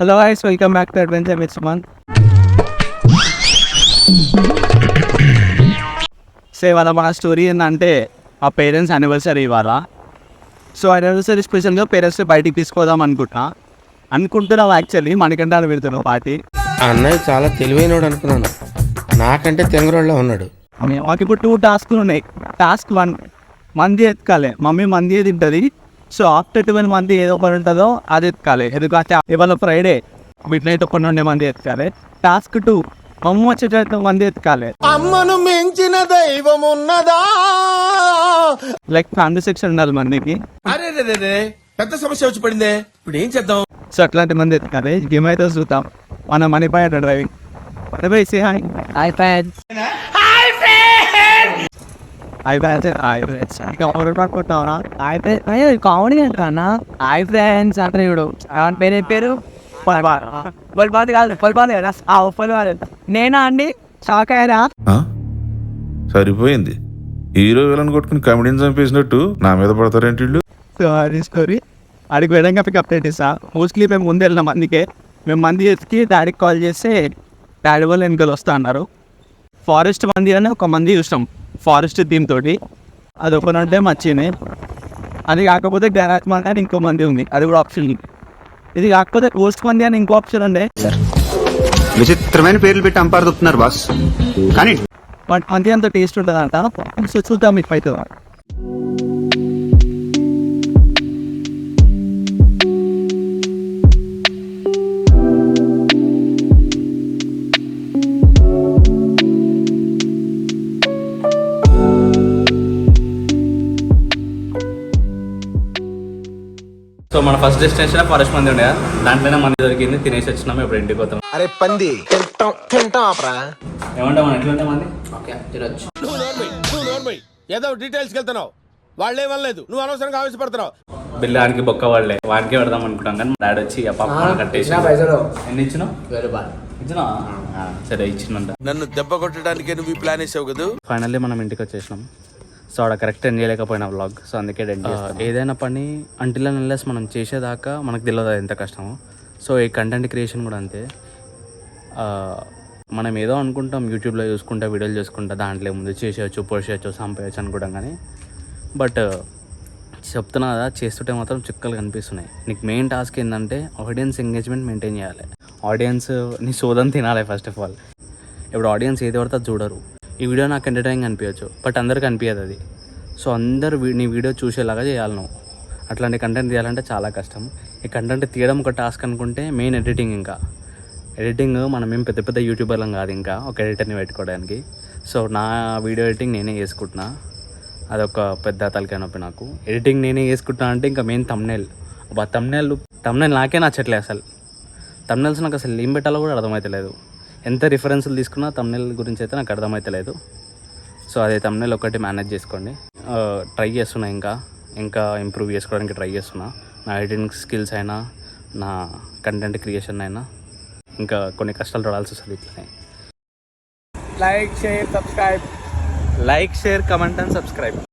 Hello guys, welcome back to adventure with Suman. So ఇవాళ మన story ఏంటంటే మా పేరెంట్స్ యానివర్సరీ ఇవాళ. సో యానివర్సరీ స్పెషల్గా పేరెంట్స్ బయటికి తీసుకోదాం అనుకుంటున్నాం. యాక్చువల్లీ మనకంటే అని పెడుతున్నాం పార్టీ. అన్నయ్య చాలా తెలివైనడు అనుకున్నాను, నాకంటే తెంగరోళ్ళలో ఉన్నాడు. మాకు ఇప్పుడు 2 టాస్క్లు ఉన్నాయి. టాస్క్ 1 మంది ఎత్తుకాలి. మమ్మీ మంది తింటుంది. సో ఆఫ్టర్ 12 మంది ఏదో ఒకటి ఉంటుందో అది ఎత్తుకాలి. ఎందుకంటే ఇవాళ ఫ్రైడే మిడ్ నైట్ 12 మంది ఎత్తుకాలి. టాస్క్ 2 మమ్మ వచ్చేటట్టు మంది ఎత్తుకాలి. అమ్మను మించిన దైవం ఉన్నదా? లైక్ ఫ్యామిలీ సెక్షన్ ఉండాలి మందికి. అరే పెద్ద సమస్య వచ్చి పడిందే, ఇప్పుడు ఏం చేద్దాం? సో అట్లాంటి మంది ఎత్తుకాలి. గేమ్ అయితే చూద్దాం. మన Manipai driving. Manipai say hi. Hi friends. Comedy అంటారా? హాయ్ ఫ్రెండ్స్ అంటే ఇప్పుడు పేరు పొలపాతి కాదు, పొలపాతి కదా. పొలపాతి నేనా అండి? షాక్ అయ్యారా? సరిపోయింది. హీరో విలన్ కొట్టుకుని కమెడీని చంపేసినట్టు నా మీద పడతారేంటి? స్టోరీ అడిగి విధంగా పిక్ అప్డేట్ ఇస్తా. మోస్ట్లీ మేము ముందు వెళ్ళినాం. అందుకే మేము మంది ఎత్తికి డాడీకి కాల్ చేస్తే డాడీ వాళ్ళు వెనుకలు వస్తా అన్నారు. ఫారెస్ట్ మంది అని ఒక మంది చూసాం, ఫారెస్ట్ థీమ్ తోటి. అది ఒకనంటే మంచినే. అది కాకపోతే గ్యారేజ్ మంది అని ఇంకో మంది ఉంది, అది కూడా ఆప్షన్. ఇది కాకపోతే కోస్ట్ మంది అని ఇంకో ఆప్షన్ ఉండే. విచిత్రమైన పేర్లు పెట్టి అంపారుతున్నారు బాస్, కానీ బట్ మంది అంత టేస్ట్ ఉంటుందంట. సో చూద్దాం మీకు అవుతుందా. సో మన ఫస్ట్ డెస్టినేషన్ ఫారెస్ట్ మంది ఉండే, దాంట్లోనే మంది దొరికింది, తినేసి వచ్చినాము. ఇప్పుడు ఇంటికి పోతాం. అరే పంది తింటాం ఏమంటా మన ఎట్లుంటే మంది ఓకే తినొచ్చు. ఏదో డీటెయిల్స్కి వెళ్తున్నావు, వాళ్ళే వల్లేదు, నువ్వు అనవసరంగా ఆవేశపడుతున్నావు. బిల్లానికి బొక్క వాళ్ళే వానికి పెడదాం అనుకుంటాం, కానీ డాడీ వచ్చి ఆ పాప కట్టేసి. ఎన్ని ఇచ్చినావు? ఇచ్చినా? సరే ఇచ్చినంత. నన్ను దెబ్బ కొట్టడానికే నువ్వు ఈ ప్లాన్ వేసావు కదా. ఫైనల్లీ మనం ఇంటికి వచ్చేసినాం. సో అక్కడ కరెక్ట్ ఎండ్ చేయలేకపోయినా వ్లాగ్, సో అందుకే డెంట్ చేస్తాం. ఏదైనా పని అంటిల్ అండ్ అన్లెస్ మనం చేసేదాకా మనకు తెలియదు అది ఎంత కష్టమో. సో ఈ కంటెంట్ క్రియేషన్ కూడా అంతే. మనం ఏదో అనుకుంటాం, యూట్యూబ్లో చూసుకుంటా, వీడియోలు చూసుకుంటా, దాంట్లో ముందు చేసేయచ్చు, పొడిచేయచ్చు, సంపేయచ్చు అనుకుంటాం. కానీ బట్ చెప్తున్నా కదా, చేస్తుంటే మాత్రం చిక్కలు కనిపిస్తున్నాయి. నీకు మెయిన్ టాస్క్ ఏంటంటే ఆడియన్స్ ఎంగేజ్మెంట్ మెయింటైన్ చేయాలి. ఆడియన్స్ నీ సోదం తినాలి ఫస్ట్ ఆఫ్ ఆల్. ఇప్పుడు ఆడియన్స్ ఏది పడితే అది చూడరు. ఈ వీడియో నాకు ఎంటర్టైనింగ్ అనిపించచ్చు, బట్ అందరికి అనిపించదు అది. సో అందరు నీ వీడియో చూసేలాగా చేయాలి నువ్వు. అట్లాంటి కంటెంట్ తీయాలంటే చాలా కష్టం. ఈ కంటెంట్ తీయడం ఒక టాస్క్ అనుకుంటే మెయిన్ ఎడిటింగ్. ఎడిటింగ్ మనం ఏం పెద్ద పెద్ద యూట్యూబర్లం కాదు, ఇంకా ఒక ఎడిటర్ని పెట్టుకోవడానికి. సో నా వీడియో ఎడిటింగ్ నేనే చేసుకుంటున్నా, అదొక పెద్ద తలకాయ నొప్పి నాకు. ఎడిటింగ్ నేనే చేసుకుంటున్నా అంటే ఇంకా మెయిన్ తమ్నెయిల్. తమ్నెయిల్ నాకే నచ్చట్లేదు అసలు. తమ్నెయిల్స్ నాకు అసలు ఏం పెట్టాలో కూడా అర్థమవుతలేదు. ఎంత రిఫరెన్స్లు తీసుకున్నా తమ్నెయిల్ గురించి అయితే నాకు అర్థమవుతలేదు. సో అదే తమ్నెయిల్ ఒకటి మేనేజ్ చేసుకోండి. ట్రై చేస్తున్నా, ఇంకా ఇంప్రూవ్ చేసుకోవడానికి ట్రై చేస్తున్నా. నా ఎడిటింగ్ స్కిల్స్ అయినా, నా కంటెంట్ క్రియేషన్ అయినా ఇంకా కొన్ని కష్టాలు పడాల్సి వస్తుంది ఇట్లనే. Like share comment and subscribe.